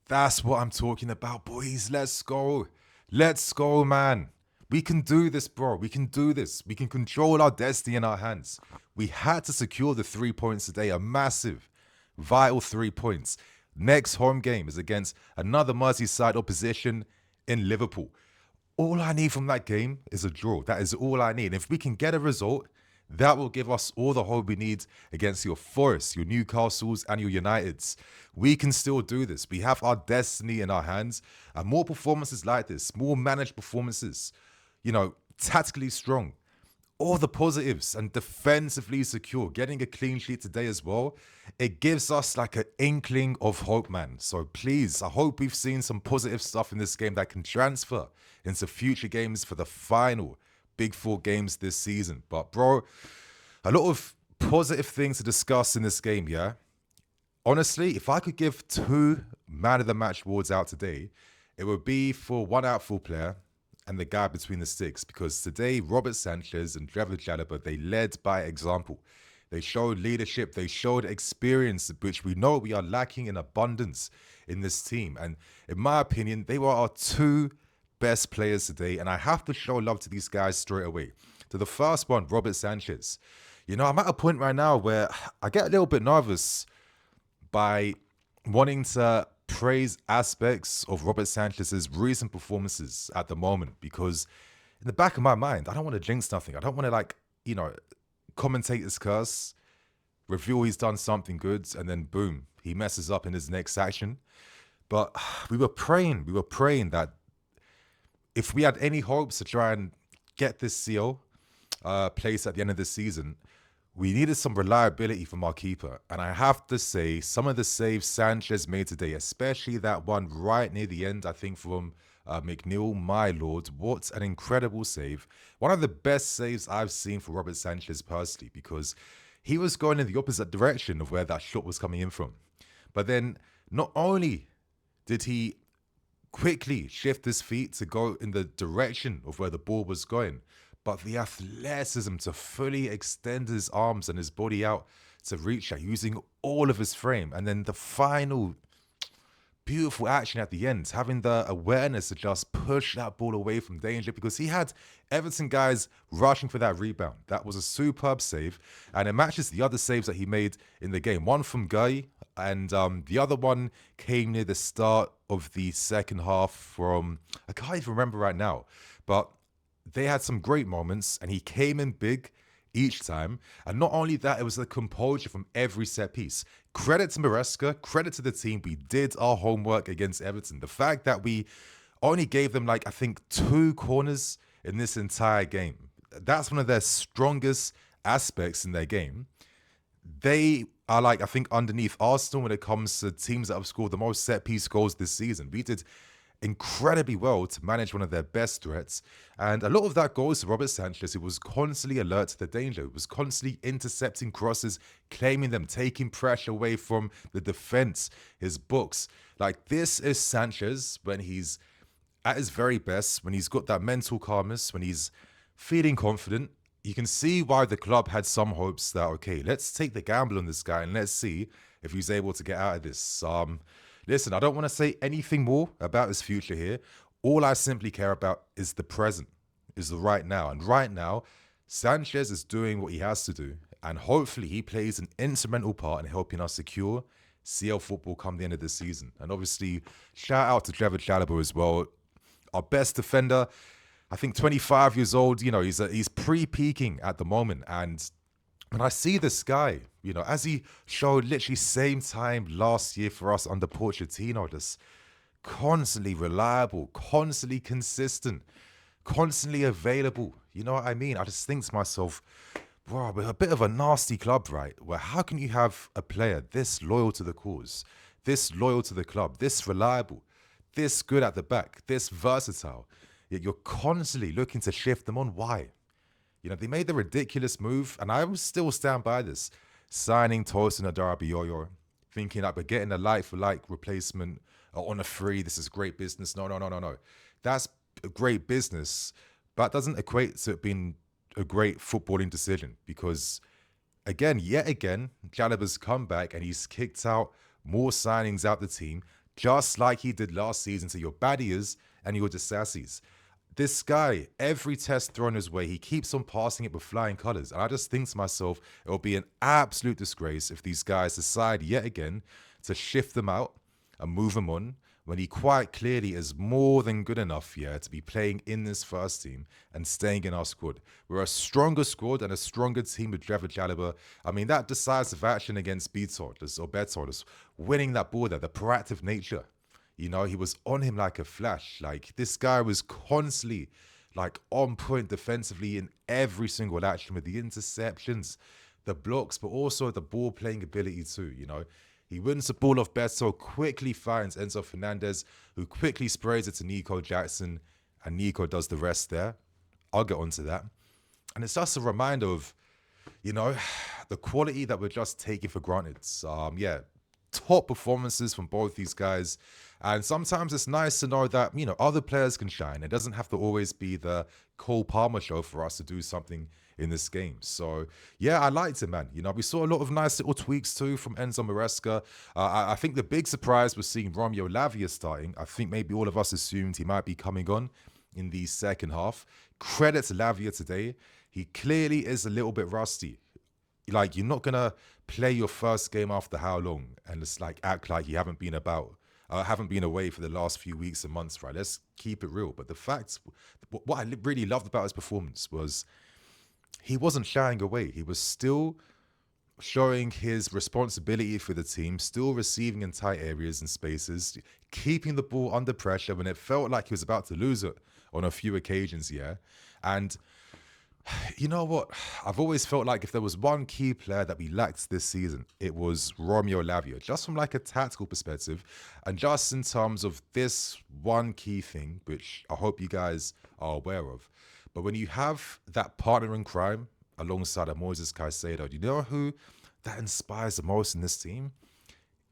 That's what I'm talking about, boys. Let's go. Let's go, man. We can do this, bro. We can do this. We can control our destiny in our hands. We had to secure the 3 points today, a massive, vital 3 points. Next home game is against another Merseyside opposition in Liverpool. All I need from that game is a draw. That is all I need. If we can get a result, that will give us all the hope we need against your Forests, your Newcastles, and your Uniteds. We can still do this. We have our destiny in our hands. And more performances like this, more managed performances, tactically strong, all the positives and defensively secure, getting a clean sheet today as well, it gives us like an inkling of hope, man. So please, I hope we've seen some positive stuff in this game that can transfer into future games for the final Big Four games this season. But bro, a lot of positive things to discuss in this game, yeah? Honestly, if I could give 2 man of the match awards out today, it would be for one outfield player and the guy between the sticks, because today Robert Sanchez and trevoh Jalabert, they led by example. They showed leadership, they showed experience, which we know we are lacking in abundance in this team. And in my opinion, they were our 2 best players today, and I have to show love to these guys straight away. To the first one, Robert Sanchez. I'm at a point right now where I get a little bit nervous by wanting to praise aspects of Robert Sanchez's recent performances at the moment, because in the back of my mind, I don't want to jinx nothing. I don't want to commentate his curse, reveal he's done something good, and then boom, he messes up in his next action. But we were praying that if we had any hopes to try and get this seal placed at the end of the season, we needed some reliability from our keeper. And I have to say, some of the saves Sanchez made today, especially that one right near the end, I think from McNeil, my lord, what an incredible save. One of the best saves I've seen for Robert Sanchez personally, because he was going in the opposite direction of where that shot was coming in from. But then not only did he quickly shift his feet to go in the direction of where the ball was going, but the athleticism to fully extend his arms and his body out to reach that using all of his frame. And then the final beautiful action at the end, having the awareness to just push that ball away from danger, because he had Everton guys rushing for that rebound. That was a superb save, and it matches the other saves that he made in the game. One from Guy, and the other one came near the start of the second half from, I can't even remember right now, but they had some great moments, and he came in big each time. And not only that, it was the composure from every set piece. Credit to Maresca, credit to the team. We did our homework against Everton. The fact that we only gave them, I think 2 corners in this entire game, that's one of their strongest aspects in their game. They are I think underneath Arsenal when it comes to teams that have scored the most set piece goals this season. We did incredibly well to manage one of their best threats. And a lot of that goes to Robert Sanchez, who was constantly alert to the danger, who was constantly intercepting crosses, claiming them, taking pressure away from the defense, his books. This is Sanchez when he's at his very best, when he's got that mental calmness, when he's feeling confident. You can see why the club had some hopes that, okay, let's take the gamble on this guy and let's see if he's able to get out of this. Listen, I don't want to say anything more about his future here. All I simply care about is the present, is the right now. And right now, Sanchez is doing what he has to do. And hopefully he plays an instrumental part in helping us secure CL football come the end of the season. And obviously, shout out to trevoh Jalabert as well. Our best defender, I think 25 years old, he's pre-peaking at the moment. And when I see this guy, as he showed literally same time last year for us under Pochettino, just constantly reliable, constantly consistent, constantly available. You know what I mean? I just think to myself, bro, we're a bit of a nasty club, right? Where how can you have a player this loyal to the cause, this loyal to the club, this reliable, this good at the back, this versatile, yet you're constantly looking to shift them on? Why? They made the ridiculous move, and I will still stand by this, signing Tosin Adarabioyo, thinking that we're getting a like-for-like replacement on a free. This is great business. No. That's a great business, but that doesn't equate to it being a great footballing decision, because, yet again, Jalabert's come back and he's kicked out more signings out the team, just like he did last season to your Badias and your Disassis. This guy, every test thrown his way, he keeps on passing it with flying colours. And I just think to myself, it will be an absolute disgrace if these guys decide yet again to shift them out and move him on when he quite clearly is more than good enough, to be playing in this first team and staying in our squad. We're a stronger squad and a stronger team with Trevoh Jalabert. I mean, that decisive action against Betos, winning that ball there, the proactive nature. He was on him like a flash. Like, this guy was constantly, like, on point defensively in every single action with the interceptions, the blocks, but also the ball playing ability too, He wins the ball off Beto, quickly finds Enzo Fernandez, who quickly sprays it to Nico Jackson, and Nico does the rest there. I'll get onto that. And it's just a reminder of, the quality that we're just taking for granted. Top performances from both these guys. And sometimes it's nice to know that, other players can shine. It doesn't have to always be the Cole Palmer show for us to do something in this game. So, I liked it, man. We saw a lot of nice little tweaks too from Enzo Maresca. I think the big surprise was seeing Romeo Lavia starting. I think maybe all of us assumed he might be coming on in the second half. Credit to Lavia today. He clearly is a little bit rusty. Like, you're not going to play your first game after how long and just like act like you haven't been away for the last few weeks and months, right? Let's keep it real. But the fact, what I really loved about his performance was he wasn't shying away. He was still showing his responsibility for the team, still receiving in tight areas and spaces, keeping the ball under pressure when it felt like he was about to lose it on a few occasions, And you know what? I've always felt like if there was one key player that we lacked this season, it was Romeo Lavia, just from like a tactical perspective and just in terms of this one key thing, which I hope you guys are aware of. But when you have that partner in crime alongside a Moises Caicedo, do you know who that inspires the most in this team?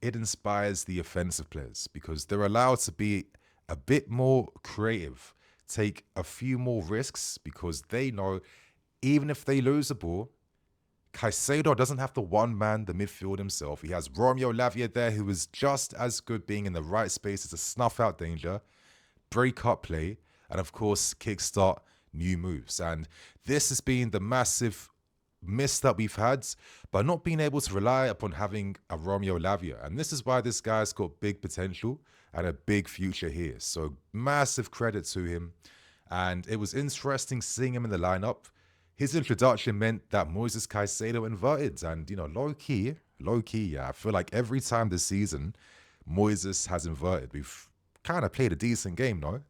It inspires the offensive players because they're allowed to be a bit more creative, take a few more risks because they know even if they lose the ball, Caicedo doesn't have to one-man the midfield himself. He has Romeo Lavia there who is just as good being in the right spaces to snuff out danger, break up play, and of course kickstart new moves. And this has been the massive miss that we've had by not being able to rely upon having a Romeo Lavia. And this is why this guy's got big potential and a big future here. So massive credit to him. And it was interesting seeing him in the lineup. His introduction meant that Moises Caicedo inverted. And, low-key, I feel like every time this season, Moises has inverted. We've kind of played a decent game, no?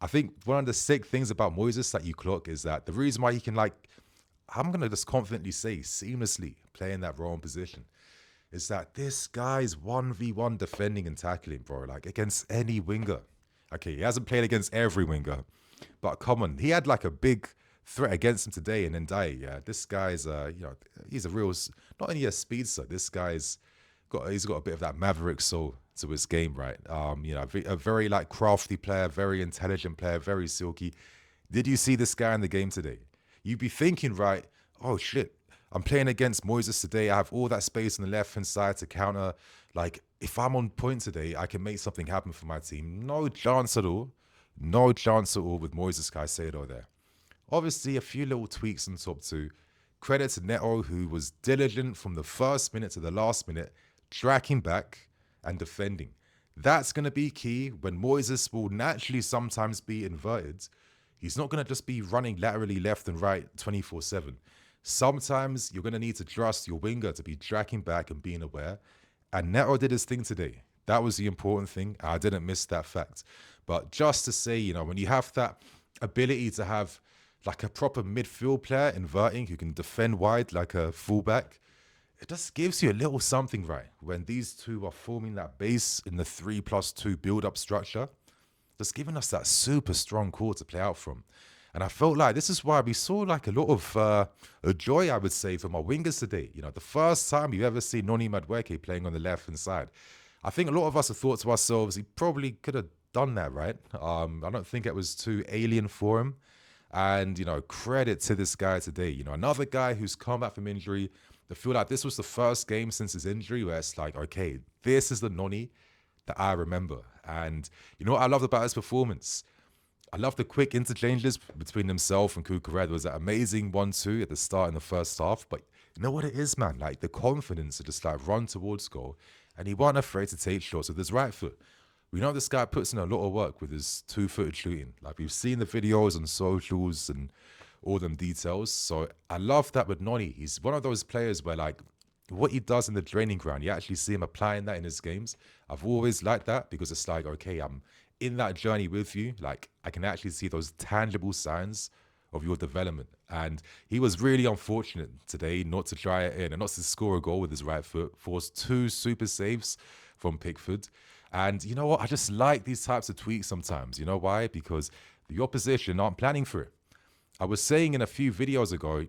I think one of the sick things about Moises that you clock is that the reason why he can, I'm going to just confidently say, seamlessly play in that role and position, is that this guy's 1v1 defending and tackling, bro, against any winger. Okay, he hasn't played against every winger, but come on, he had a big threat against him today and then this guy's he's a real, not only a speedster, this guy's he's got a bit of that maverick soul to his game, right? A very crafty player, very intelligent player, very silky. Did you see this guy in the game today? You'd be thinking, right, oh shit, I'm playing against Moises today, I have all that space on the left hand side to counter. If I'm on point today, I can make something happen for my team. No chance at all with Moises Caicedo there. Obviously, a few little tweaks on top too. Credit to Neto, who was diligent from the first minute to the last minute, tracking back and defending. That's going to be key when Moises will naturally sometimes be inverted. He's not going to just be running laterally left and right 24/7. Sometimes you're going to need to trust your winger to be tracking back and being aware. And Neto did his thing today. That was the important thing. I didn't miss that fact. But just to say, when you have that ability to have a proper midfield player inverting who can defend wide like a fullback, it just gives you a little something, right? When these two are forming that base in the 3+2 build-up structure, just giving us that super strong core to play out from. And I felt like this is why we saw a lot of joy, I would say, from our wingers today. The first time you've ever seen Noni Madueke playing on the left-hand side. I think a lot of us have thought to ourselves, he probably could have done that, right? I don't think it was too alien for him. And, credit to this guy today. Another guy who's come back from injury. I feel like this was the first game since his injury where it's okay, this is the Noni that I remember. And you know what I loved about his performance? I love the quick interchanges between himself and Cucurella. There was that amazing 1-2 at the start in the first half. But you know what it is, man? Like the confidence to just like run towards goal. And he wasn't afraid to take shots with his right foot. We know this guy puts in a lot of work with his two-footed shooting. Like we've seen the videos on socials and all them details. So I love that with Noni. He's one of those players where like what he does in the training ground, you actually see him applying that in his games. I've always liked that because it's like, okay, I'm in that journey with you. Like I can actually see those tangible signs of your development. And he was really unfortunate today not to try it in and not to score a goal with his right foot. Forced 2 super saves from Pickford. And you know what? I just like these types of tweaks sometimes. You know why? Because the opposition aren't planning for it. I was saying in a few videos ago,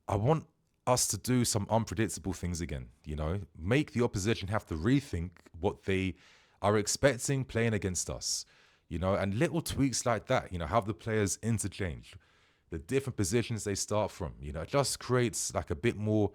I want us to do some unpredictable things again, you know, make the opposition have to rethink what they are expecting playing against us, you know, and little tweaks like that, you know, have the players interchange the different positions they start from, you know, it just creates like a bit more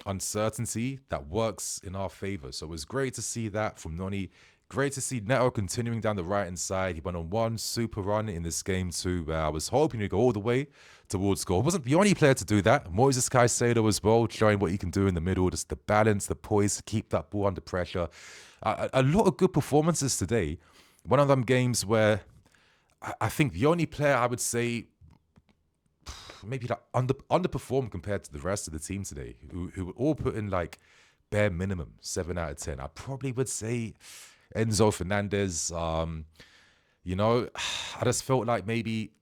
uncertainty that works in our favor. So it was great to see that from Noni. Great to see Neto continuing down the right-hand side. He went on one super run in this game too, where I was hoping he'd go all the way towards goal. Wasn't the only player to do that. Moises Caicedo as well, showing what he can do in the middle, just the balance, the poise, to keep that ball under pressure. A lot of good performances today. One of them games where I think the only player I would say maybe like underperformed compared to the rest of the team today, who all put in like bare minimum 7 out of 10. I probably would say Enzo Fernandez. You know, I just felt like maybe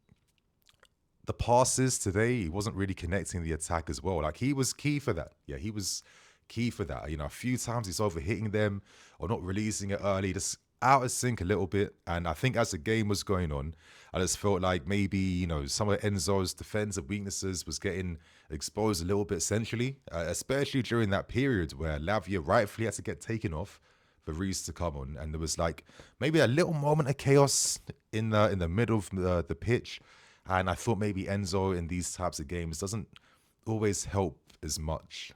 the passes today, he wasn't really connecting the attack as well. Like he was key for that. Yeah, he was key for that. You know, a few times he's overhitting them or not releasing it early, just out of sync a little bit. And I think as the game was going on, I just felt like maybe, you know, some of Enzo's defensive weaknesses was getting exposed a little bit centrally, especially during that period where Lavia rightfully had to get taken off for Reece to come on. And there was like maybe a little moment of chaos in the middle of the pitch. And I thought maybe Enzo in these types of games doesn't always help as much.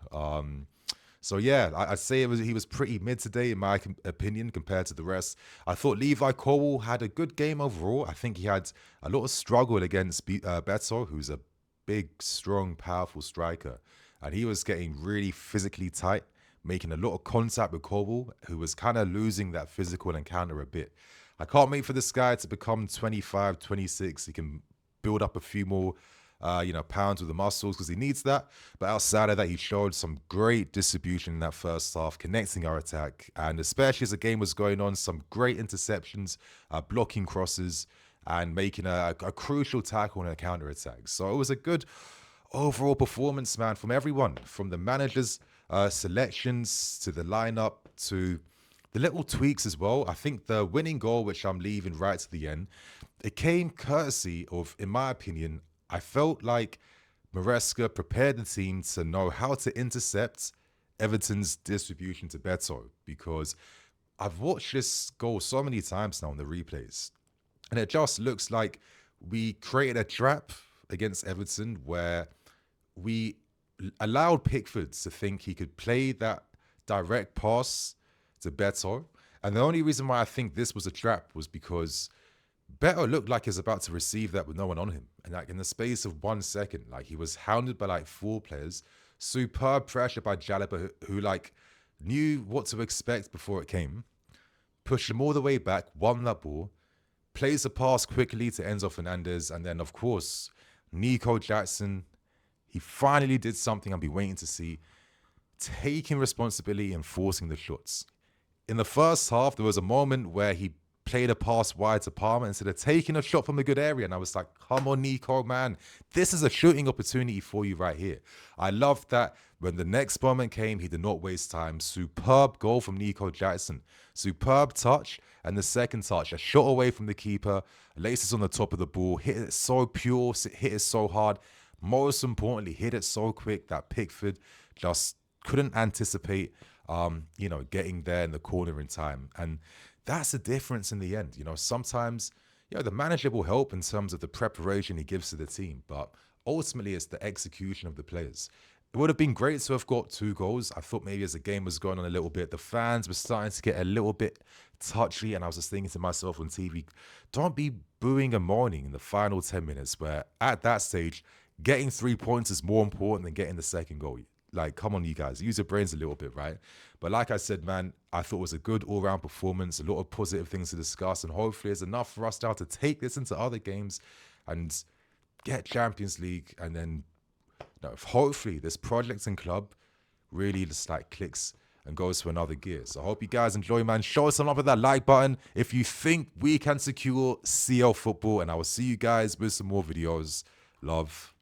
So yeah, I'd say he was pretty mid today in my opinion compared to the rest. I thought Levi Colwill had a good game overall. I think he had a lot of struggle against Beto, who's a big, strong, powerful striker. And he was getting really physically tight, making a lot of contact with Colwill, who was kind of losing that physical encounter a bit. I can't wait for this guy to become 25, 26. He can build up a few more pounds with the muscles because he needs that. But outside of that, he showed some great distribution in that first half, connecting our attack. And especially as the game was going on, some great interceptions, blocking crosses, and making a crucial tackle in a counter-attack. So it was a good overall performance, man, from everyone, from the managers' selections to the lineup to the little tweaks as well. I think the winning goal, which I'm leaving right to the end, it came courtesy of, in my opinion, I felt like Maresca prepared the team to know how to intercept Everton's distribution to Beto, because I've watched this goal so many times now in the replays, and it just looks like we created a trap against Everton where we allowed Pickford to think he could play that direct pass to Beto. And the only reason why I think this was a trap was because Beto looked like he was about to receive that with no one on him. And like in the space of 1 second, like he was hounded by like 4 players. Superb pressure by Jalabert, who like knew what to expect before it came. Pushed him all the way back, won that ball. Plays the pass quickly to Enzo Fernandez. And then, of course, Nico Jackson, he finally did something I've been waiting to see. Taking responsibility and forcing the shots. In the first half, there was a moment where he played a pass wide to Palmer instead of taking a shot from a good area. And I was like, come on, Nico, man. This is a shooting opportunity for you right here. I loved that when the next moment came, he did not waste time. Superb goal from Nico Jackson. Superb touch. And the second touch, a shot away from the keeper. Laces on the top of the ball. Hit it so pure. Hit it so hard. Most importantly, hit it so quick that Pickford just couldn't anticipate, getting there in the corner in time. And that's the difference in the end. You know, sometimes, the manager will help in terms of the preparation he gives to the team, but ultimately it's the execution of the players. It would have been great to have got 2 goals. I thought maybe as the game was going on a little bit, the fans were starting to get a little bit touchy, and I was just thinking to myself on TV, don't be booing and moaning in the final 10 minutes, where at that stage, getting 3 points is more important than getting the second goal. Like, come on, you guys, use your brains a little bit, right? But like I said, man, I thought it was a good all-round performance, a lot of positive things to discuss, and hopefully it's enough for us now to take this into other games and get Champions League, and then hopefully this project and club really just like clicks and goes to another gear. So I hope you guys enjoy, man. Show us some love with that like button if you think we can secure CL football, and I will see you guys with some more videos. Love.